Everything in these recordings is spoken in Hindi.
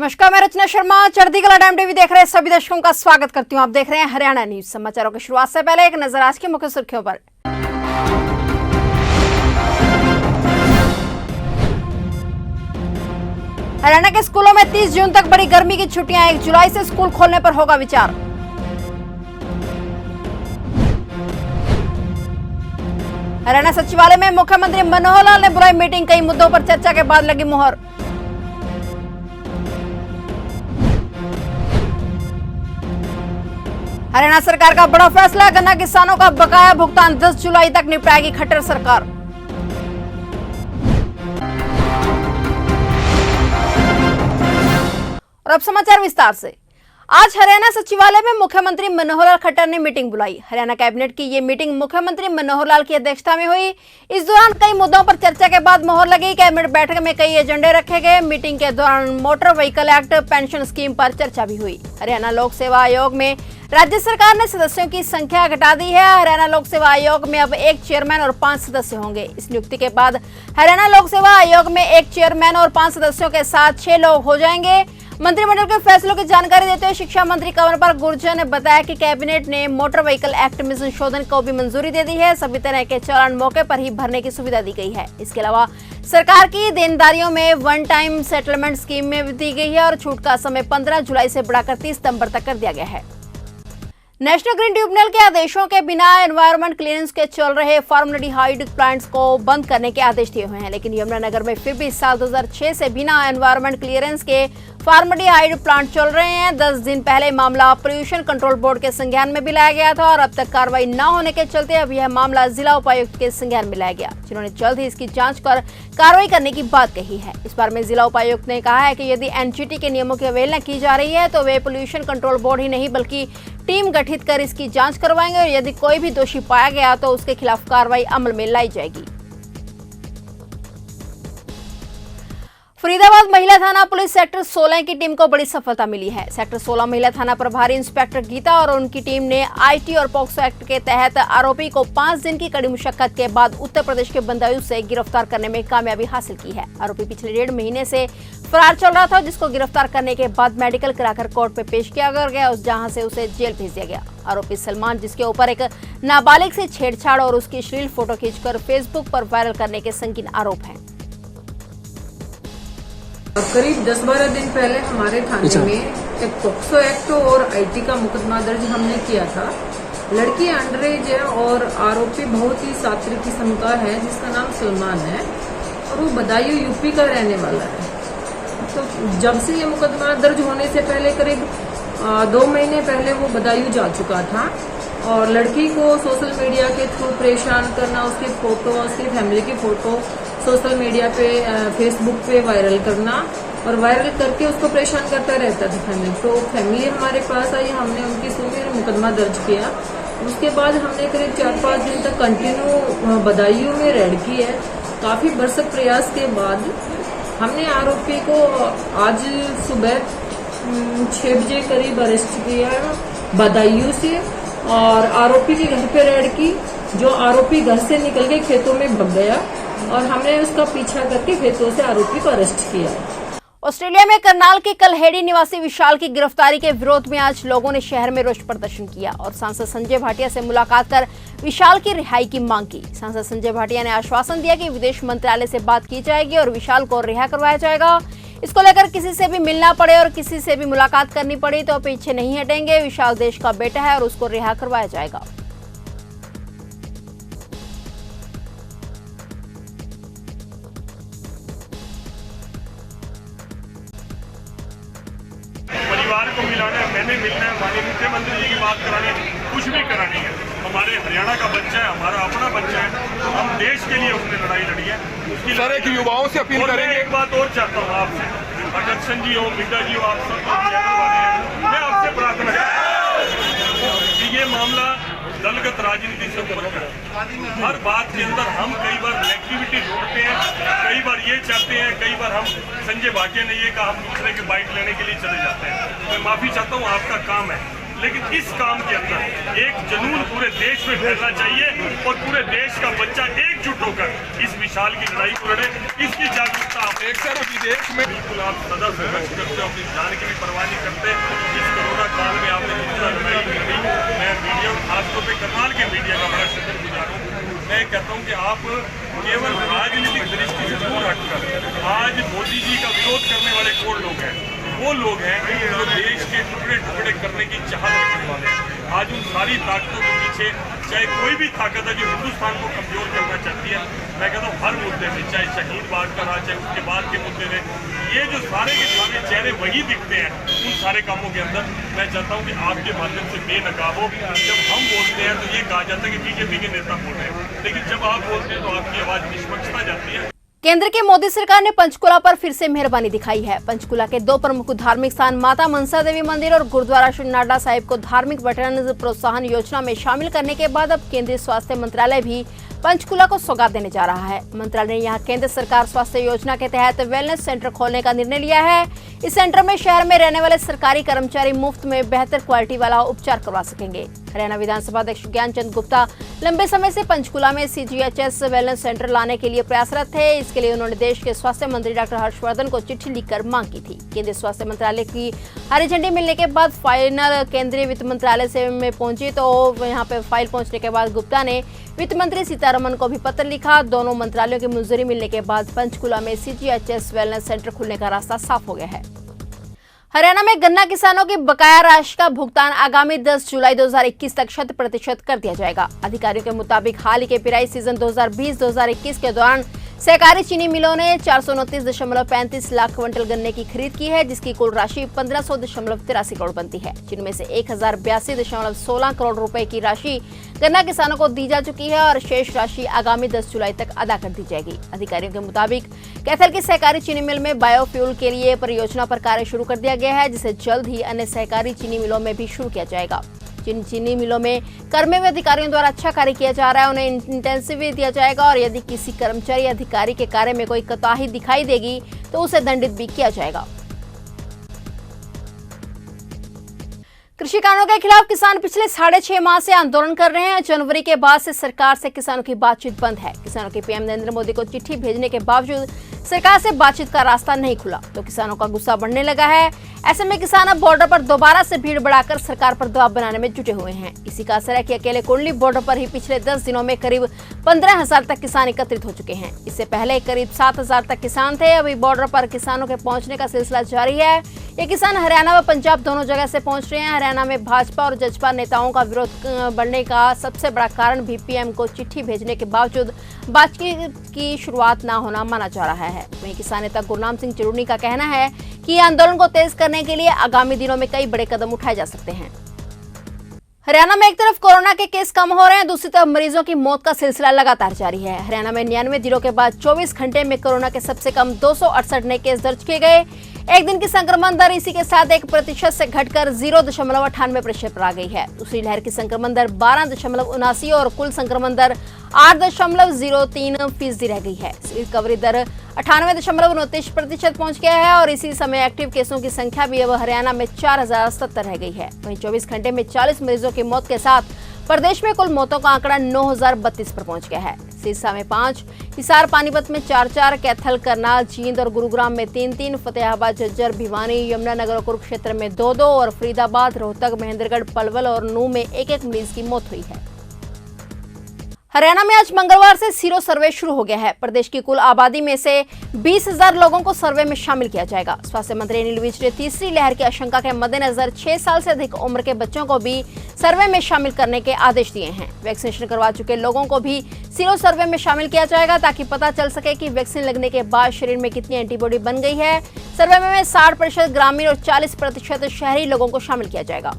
नमस्कार, मैं रचना शर्मा। चढ़ती कला टाइम टीवी देख रहे सभी दर्शकों का स्वागत करती हूं। आप देख रहे हैं हरियाणा न्यूज। समाचारों की शुरुआत से पहले एक नजर आज की मुख्य सुर्खियों पर। हरियाणा के स्कूलों में 30 जून तक बड़ी गर्मी की छुट्टियां, 1 जुलाई से स्कूल खोलने पर होगा विचार। हरियाणा सचिवालय में मुख्यमंत्री मनोहर लाल ने बुलाई मीटिंग, कई मुद्दों पर चर्चा के बाद लगी मुहर। हरियाणा सरकार का बड़ा फैसला, गन्ना किसानों का बकाया भुगतान 10 जुलाई तक निपटाएगी खट्टर सरकार। और अब समाचार विस्तार से। आज हरियाणा सचिवालय में मुख्यमंत्री मनोहर लाल खट्टर ने मीटिंग बुलाई। हरियाणा कैबिनेट की ये मीटिंग मुख्यमंत्री मनोहर लाल की अध्यक्षता में हुई। इस दौरान कई मुद्दों पर चर्चा के बाद मुहर लगी। कैबिनेट बैठक में कई एजेंडे रखे गए। मीटिंग के दौरान motor vehicle act, pension scheme पर चर्चा भी हुई। हरियाणा लोक सेवा आयोग में राज्य सरकार ने सदस्यों की संख्या घटा दी है। हरियाणा लोक सेवा आयोग में अब 1 चेयरमैन और 5 सदस्य होंगे। इस नियुक्ति के बाद हरियाणा लोक सेवा आयोग में 1 चेयरमैन और 5 सदस्यों के साथ 6 लोग हो जाएंगे। मंत्रिमंडल के फैसलों की जानकारी देते हुए शिक्षा मंत्री कंवरपाल गुर्जर ने बताया कि कैबिनेट ने मोटर व्हीकल एक्ट में संशोधन को भी मंजूरी दे दी है। सभी तरह के चालान मौके पर ही भरने की सुविधा दी गई है। इसके अलावा सरकार की देनदारियों में वन टाइम सेटलमेंट स्कीम में भी दी गई है और छूट का समय 15 जुलाई से बढ़ाकर 30 सितंबर तक कर दिया गया है। नेशनल ग्रीन ट्रिब्यूनल के आदेशों के बिना एनवायरमेंट क्लियरेंस के चल रहे फॉर्मल्डिहाइड प्लांट्स को बंद करने के आदेश दिए हुए हैं, लेकिन यमुनानगर में फिर भी साल 2006 से बिना एनवायरमेंट क्लियरेंस के फॉर्मल्डिहाइड प्लांट चल रहे हैं। 10 दिन पहले मामला पोल्यूशन कंट्रोल बोर्ड के संज्ञान में भी लाया गया था और अब तक कार्रवाई न होने के चलते अब यह मामला जिला उपायुक्त के संज्ञान में लाया गया, जिन्होंने जल्द ही इसकी जांच कर कार्रवाई करने की बात कही है। इस बार में जिला उपायुक्त ने कहा है कि यदि एनजीटी के नियमों की अवहेलना की जा रही है तो वे पोल्यूशन कंट्रोल बोर्ड ही नहीं बल्कि टीम गठित कर इसकी जांच करवाएंगे और यदि कोई भी दोषी पाया गया तो उसके खिलाफ कार्रवाई अमल में लाई जाएगी। फरीदाबाद महिला थाना पुलिस सेक्टर 16 की टीम को बड़ी सफलता मिली है। सेक्टर 16 महिला थाना प्रभारी इंस्पेक्टर गीता और उनकी टीम ने आईटी और पॉक्सो एक्ट के तहत आरोपी को 5 दिन की कड़ी मुशक्कत के बाद उत्तर प्रदेश के बदायूं से गिरफ्तार करने में कामयाबी हासिल की है। आरोपी पिछले 1.5 महीने से फरार चल रहा था, जिसको गिरफ्तार करने के बाद मेडिकल कराकर कोर्ट में पेश किया गया, जहां से उसे जेल भेज दिया गया। आरोपी सलमान, जिसके ऊपर एक नाबालिग से छेड़छाड़ और उसकी अश्लील फोटो खींचकर फेसबुक पर वायरल करने के संगीन आरोप हैं। करीब 10-12 दिन पहले हमारे थाने में एक पॉक्सो एक्ट और आईटी का मुकदमा दर्ज हमने किया था। लड़की अंडर एज है और आरोपी बहुत ही सात्विक किस्म का है, जिसका नाम सलमान है और वो बदायूं यूपी का रहने वाला है। तो जब से ये मुकदमा दर्ज होने से पहले करीब 2 महीने पहले वो बदायूं जा चुका था और लड़की को सोशल मीडिया के थ्रू परेशान करना, उसकी फोटो, उसकी फैमिली की फोटो सोशल मीडिया पे, फेसबुक पे वायरल करना और वायरल करके उसको परेशान करता रहता था फैमिली। तो फैमिली हमारे पास आई, हमने उनकी सुनी और मुकदमा दर्ज किया। उसके बाद हमने करीब 4-5 दिन तक कंटिन्यू बदायूं में रेड की है। काफी भरसक प्रयास के बाद हमने आरोपी को आज सुबह 6 बजे करीब अरेस्ट किया बदायूं से और आरोपी के घर पे रेड की। जो आरोपी घर से निकल के खेतों में भाग गया और हमने उसका पीछा करके खेतों से आरोपी को अरेस्ट किया। ऑस्ट्रेलिया में करनाल के कलहेड़ी निवासी विशाल की गिरफ्तारी के विरोध में आज लोगों ने शहर में रोष प्रदर्शन किया और सांसद संजय भाटिया से मुलाकात कर विशाल की रिहाई की मांग की। सांसद संजय भाटिया ने आश्वासन दिया कि विदेश मंत्रालय से बात की जाएगी और विशाल को रिहा करवाया जाएगा। इसको लेकर किसी से भी मिलना पड़े और किसी से भी मुलाकात करनी पड़ी तो पीछे नहीं हटेंगे। विशाल देश का बेटा है और उसको रिहा करवाया जाएगा। परिवार को मिलाना है, मैंने मिलना है, माननीय मुख्यमंत्री जी की बात करानी है, कुछ भी करानी है। हमारे हरियाणा का बच्चा है, हमारा अपना बच्चा है, हम देश के लिए उसने लड़ाई लड़ी है। उसकी सर एक युवाओं से अपील करेंगे। एक बात और चाहता हूँ आपसे, अटक्शन जी हो, मिड्डा जी हो, आप सब मैं आपसे प्रार्थना कि ये मामला दलगत राजनीति से ऊपर है। हर बात के अंदर हम कई बार नेगेटिविटी ढूंढते हैं, कई बार ये चाहते हैं, कई बार हम संजय भाटिया ने ये कहा हम दूसरे के बाइक लेने के लिए चले जाते हैं। मैं माफी चाहता हूँ, आपका काम है, लेकिन इस काम के अंदर एक जुनून पूरे देश में फैलना चाहिए और पूरे देश का बच्चा एकजुट होकर इस विशाल की लड़ाई को लड़े। इसकी जागरूकता आप एक सर विदेश में बिल्कुल आप सदा संघर्ष करते हो, अपनी जान की भी परवाह नहीं करते। इस कोरोना काल में आपने जितना लड़ाई लड़ी, मैं मीडिया और खासतौर पर करनाल के मीडिया का बड़ा शुक्रगुजार हूँ। मैं कहता हूँ कि आप केवल राजनीतिक दृष्टि से दूर हटकर आज मोदी जी का विरोध करने वाले कौन लोग हैं? वो लोग हैं जो देश के टुकड़े टुकड़े करने की चाहत रखने वाले हैं। आज उन सारी ताकतों के पीछे चाहे कोई भी ताकत है जो हिंदुस्तान को कमजोर करना चाहती है, मैं कहता हूँ हर मुद्दे में, चाहे शहीद बाग का राज, चाहे उसके बाद के मुद्दे में, ये जो सारे के सारे चेहरे वही दिखते हैं उन सारे कामों के अंदर। मैं चाहता हूँ कि आपके माध्यम से बेनकाब हो। जब हम बोलते हैं तो ये कहा जाता है कि बीजेपी के नेता बोल रहे हैं, लेकिन जब आप बोलते हैं तो आपकी आवाज निष्पक्षता जाती है। केंद्र की मोदी सरकार ने पंचकुला पर फिर से मेहरबानी दिखाई है। पंचकुला के दो प्रमुख धार्मिक स्थान माता मनसा देवी मंदिर और गुरुद्वारा श्री नाडा साहिब को धार्मिक पर्यटन प्रोत्साहन योजना में शामिल करने के बाद अब केंद्रीय स्वास्थ्य मंत्रालय भी पंचकुला को सौगात देने जा रहा है। मंत्रालय ने यहां केंद्र सरकार स्वास्थ्य योजना के तहत वेलनेस सेंटर खोलने का निर्णय लिया है। इस सेंटर में शहर में रहने वाले सरकारी कर्मचारी मुफ्त में बेहतर क्वालिटी वाला उपचार करवा सकेंगे। हरियाणा विधानसभा अध्यक्ष ज्ञानचंद गुप्ता लंबे समय से पंचकुला में CGHS वेलनेस सेंटर लाने के लिए प्रयासरत थे। इसके लिए उन्होंने देश के स्वास्थ्य मंत्री डॉक्टर हर्षवर्धन को चिट्ठी लिखकर मांग की थी। केंद्रीय स्वास्थ्य मंत्रालय की हरी झंडी मिलने के बाद फाइनल केंद्रीय वित्त मंत्रालय से में पहुंची, तो यहाँ पे फाइल पहुंचने के बाद गुप्ता ने वित्त मंत्री सीतारमण को भी पत्र लिखा। दोनों मंत्रालयों की मंजूरी मिलने के बाद पंचकुला में CGHS वेलनेस सेंटर खुलने का रास्ता साफ हो गया है। हरियाणा में गन्ना किसानों की बकाया राशि का भुगतान आगामी 10 जुलाई 2021 तक 100% कर दिया जाएगा। अधिकारियों के मुताबिक हाल ही के पिराई सीजन 2020-2021 के दौरान सहकारी चीनी मिलों ने 429.35 लाख क्विंटल गन्ने की खरीद की है, जिसकी कुल राशि 1500.83 करोड़ बनती है, जिनमें से 1082.16 करोड़ रुपए की राशि गन्ना किसानों को दी जा चुकी है और शेष राशि आगामी 10 जुलाई तक अदा कर दी जाएगी। अधिकारियों के मुताबिक कैथल की सहकारी चीनी मिल में बायोफ्यूल के लिए परियोजना पर कार्य शुरू कर दिया गया है, जिसे जल्द ही अन्य सहकारी चीनी मिलों में भी शुरू किया जाएगा। जिन चीनी मिलों में कर्मचारी अधिकारियों द्वारा अच्छा कार्य किया जा रहा है उन्हें इंटेंसिव दिया जाएगा और यदि किसी कर्मचारी अधिकारी के कार्य में कोई कोताही दिखाई देगी तो उसे दंडित भी किया जाएगा। कृषि कानूनों के खिलाफ किसान पिछले 6.5 माह से आंदोलन कर रहे हैं। जनवरी के बाद से सरकार से किसानों की बातचीत बंद है। किसानों के पीएम नरेंद्र मोदी को चिट्ठी भेजने के बावजूद सरकार से बातचीत का रास्ता नहीं खुला, तो किसानों का गुस्सा बढ़ने लगा है। ऐसे में किसान अब बॉर्डर पर दोबारा से भीड़ बढ़ाकर सरकार पर दबाव बनाने में जुटे हुए हैं। इसी का असर है कि अकेले कुंडली बॉर्डर पर ही पिछले 10 दिनों में करीब 15,000 तक किसान एकत्रित हो चुके हैं। इससे पहले करीब 7,000 तक किसान थे। अभी बॉर्डर पर किसानों के पहुंचने का सिलसिला जारी है। ये किसान हरियाणा व पंजाब दोनों जगह से पहुंच रहे हैं। हरियाणा में भाजपा और जजपा नेताओं का विरोध बढ़ने का सबसे बड़ा कारण भी पीएम को चिट्ठी भेजने के बावजूद बातचीत की शुरुआत न होना माना जा रहा है। वहीं किसान नेता गुरनाम सिंह चिरूनी का कहना है कि आंदोलन को तेज करने के लिए आगामी दिनों में कई बड़े कदम उठाए जा सकते हैं। हरियाणा में एक तरफ कोरोना के केस कम हो रहे हैं, दूसरी तरफ मरीजों की मौत का सिलसिला लगातार जारी है। हरियाणा में 99 दिनों के बाद 24 घंटे में कोरोना के सबसे कम 268 नए केस दर्ज किए गए। एक दिन की संक्रमण दर इसी के साथ 1% से घटकर 0.98% पर आ गई है। दूसरी लहर की संक्रमण दर 12.79 और कुल संक्रमण दर 8.03% रह गई है। रिकवरी दर 98.29% पहुंच गया है और इसी समय एक्टिव केसों की संख्या भी अब हरियाणा में 4070 रह गई है। वहीं 24 घंटे में 40 मरीजों की मौत के साथ प्रदेश में कुल मौतों का आंकड़ा 9032 पर पहुंच गया है। सिरसा में 5, हिसार पानीपत में 4, कैथल, करनाल, जींद और गुरुग्राम में 3, फतेहाबाद, झज्जर, भिवानी, यमुनानगर और कुरुक्षेत्र में 2 और फरीदाबाद, रोहतक, महेंद्रगढ़, पलवल और नूंह में 1 मरीज की मौत हुई है। हरियाणा में आज मंगलवार से सीरो सर्वे शुरू हो गया है। प्रदेश की कुल आबादी में से 20,000 लोगों को सर्वे में शामिल किया जाएगा। स्वास्थ्य मंत्री अनिल विज ने तीसरी लहर की आशंका के मद्देनजर 6 साल से अधिक उम्र के बच्चों को भी सर्वे में शामिल करने के आदेश दिए हैं। वैक्सीनेशन करवा चुके लोगों को भी सीरो सर्वे में शामिल किया जाएगा ताकि पता चल सके कि वैक्सीन लगने के बाद शरीर में कितनी एंटीबॉडी बन गई है। सर्वे में 60% ग्रामीण और 40% शहरी लोगों को शामिल किया जाएगा।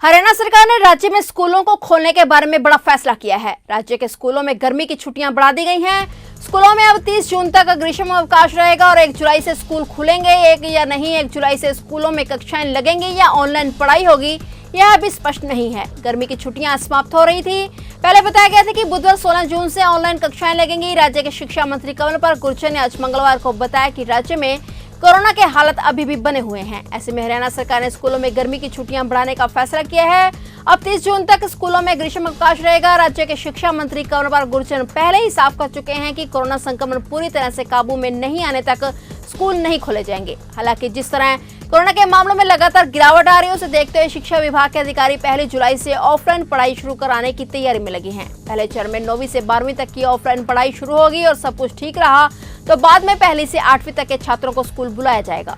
हरियाणा सरकार ने राज्य में स्कूलों को खोलने के बारे में बड़ा फैसला किया है। राज्य के स्कूलों में गर्मी की छुट्टियां बढ़ा दी गई हैं। स्कूलों में अब 30 जून तक ग्रीष्म अवकाश रहेगा और 1 जुलाई से स्कूल खुलेंगे या नहीं, 1 जुलाई से स्कूलों में कक्षाएं लगेंगी या ऑनलाइन पढ़ाई होगी, यह अभी स्पष्ट नहीं है। गर्मी की छुट्टियां समाप्त हो रही थी। पहले बताया गया था कि बुधवार 16 जून से ऑनलाइन कक्षाएं लगेंगी। राज्य के शिक्षा मंत्री कमल पाल गुर्जर ने आज मंगलवार को बताया कि राज्य में कोरोना के हालात अभी भी बने हुए हैं। ऐसे में हरियाणा सरकार ने स्कूलों में गर्मी की छुट्टियां बढ़ाने का फैसला किया है। अब 30 जून तक स्कूलों में ग्रीष्म अवकाश रहेगा। राज्य के शिक्षा मंत्री कंवरपाल गुरचरण पहले ही साफ कर चुके हैं कि कोरोना संक्रमण पूरी तरह से काबू में नहीं आने तक स्कूल नहीं खोले जाएंगे। हालांकि जिस तरह कोरोना के मामलों में लगातार गिरावट आ रही है, उसे देखते हुए शिक्षा विभाग के अधिकारी 1 जुलाई से ऑफलाइन पढ़ाई शुरू कराने की तैयारी में लगे हैं। पहले चरण में 9वीं से 12वीं तक की ऑफलाइन पढ़ाई शुरू होगी और सब कुछ ठीक रहा तो बाद में 1 से 8वीं तक के छात्रों को स्कूल बुलाया जाएगा।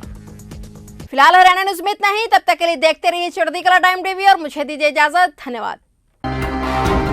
फिलहाल हरियाणा न्यूज में इतना ही। तब तक के लिए देखते रहिए चढ़ती कला टाइम टीवी और मुझे दीजिए इजाजत। धन्यवाद।